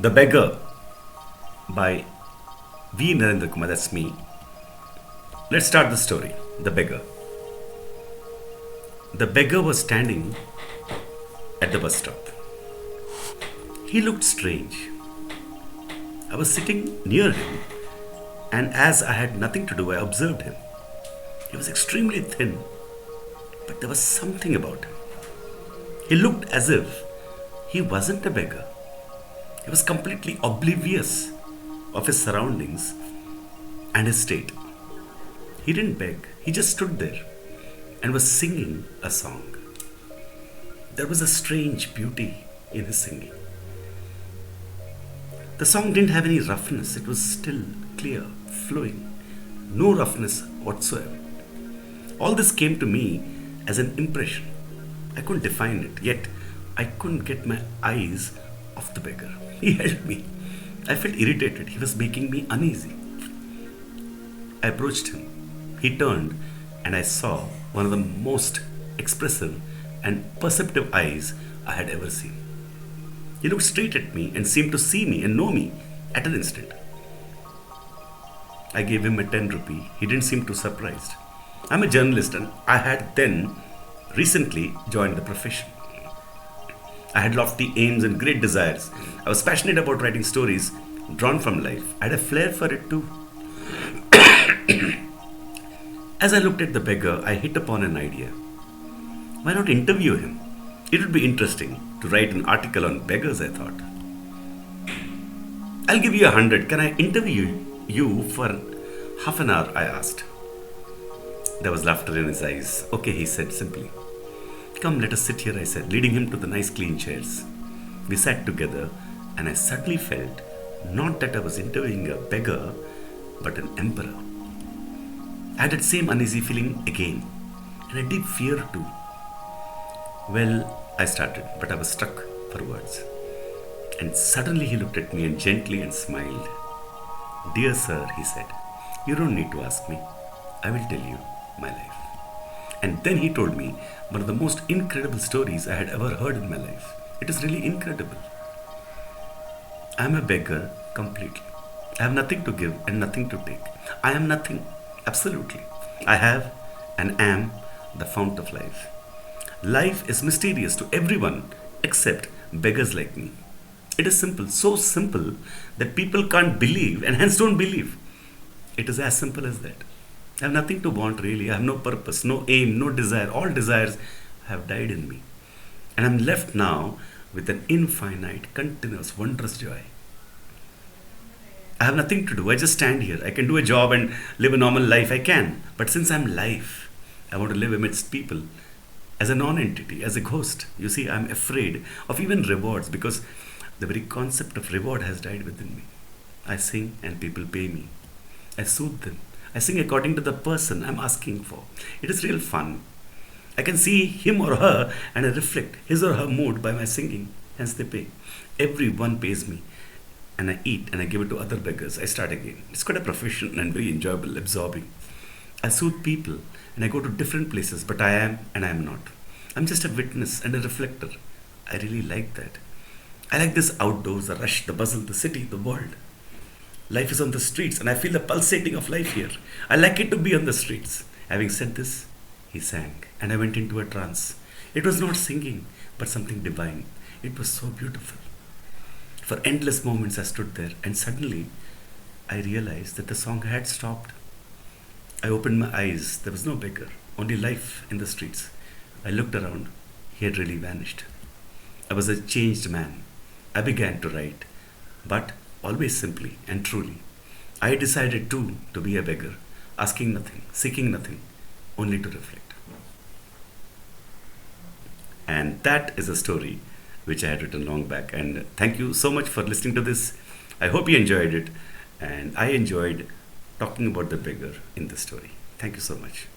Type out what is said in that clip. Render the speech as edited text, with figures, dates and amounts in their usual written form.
The Beggar by Narendra Kumar, that's me. Let's start the story. The Beggar. The beggar was standing at the bus stop. He looked strange. I was sitting near him, and as I had nothing to do, I observed him. He was extremely thin, but there was something about him. He looked as if he wasn't a beggar. He was completely oblivious of his surroundings and his state. He didn't beg, he just stood there and was singing a song. There was a strange beauty in his singing. The song didn't have any roughness, it was still, clear, flowing, no roughness whatsoever. All this came to me as an impression. I couldn't define it, yet I couldn't get my eyes off the beggar. He held me. I felt irritated. He was making me uneasy. I approached him. He turned, and I saw one of the most expressive and perceptive eyes I had ever seen. He looked straight at me and seemed to see me and know me at an instant. I gave him a 10 rupee. He didn't seem too surprised. I'm a journalist and I had then recently joined the profession. I had lofty aims and great desires. I was passionate about writing stories drawn from life. I had a flair for it too. As I looked at the beggar, I hit upon an idea. Why not interview him? It would be interesting to write an article on beggars, I thought. I'll give you 100. Can I interview you for half an hour? I asked. There was laughter in his eyes. Okay, he said simply. Come, let us sit here, I said, leading him to the nice clean chairs. We sat together, and I suddenly felt not that I was interviewing a beggar, but an emperor. I had that same uneasy feeling again, and a deep fear too. Well, I started, but I was stuck for words. And suddenly he looked at me and gently and smiled. Dear sir, he said, you don't need to ask me. I will tell you my life. And then he told me one of the most incredible stories I had ever heard in my life. It is really incredible. I am a beggar completely. I have nothing to give and nothing to take. I am nothing, absolutely. I have and am the fount of life. Life is mysterious to everyone except beggars like me. It is simple, so simple that people can't believe and hence don't believe. It is as simple as that. I have nothing to want really. I have no purpose, no aim, no desire. All desires have died in me. And I'm left now with an infinite, continuous, wondrous joy. I have nothing to do. I just stand here. I can do a job and live a normal life. I can. But since I'm life, I want to live amidst people as a non-entity, as a ghost. You see, I'm afraid of even rewards because the very concept of reward has died within me. I sing and people pay me. I soothe them. I sing according to the person I'm asking for. It is real fun. I can see him or her and I reflect his or her mood by my singing. Hence they pay. Everyone pays me. And I eat and I give it to other beggars. I start again. It's quite a profession and very enjoyable, absorbing. I soothe people and I go to different places, but I am and I am not. I'm just a witness and a reflector. I really like that. I like this outdoors, the rush, the bustle, the city, the world. Life is on the streets and I feel the pulsating of life here. I like it to be on the streets. Having said this, he sang and I went into a trance. It was not singing, but something divine. It was so beautiful. For endless moments I stood there and suddenly I realized that the song had stopped. I opened my eyes. There was no beggar, only life in the streets. I looked around. He had really vanished. I was a changed man. I began to write, but always simply and truly. I decided too to be a beggar, asking nothing, seeking nothing, only to reflect. And that is a story which I had written long back. And thank you so much for listening to this. I hope you enjoyed it. And I enjoyed talking about the beggar in this story. Thank you so much.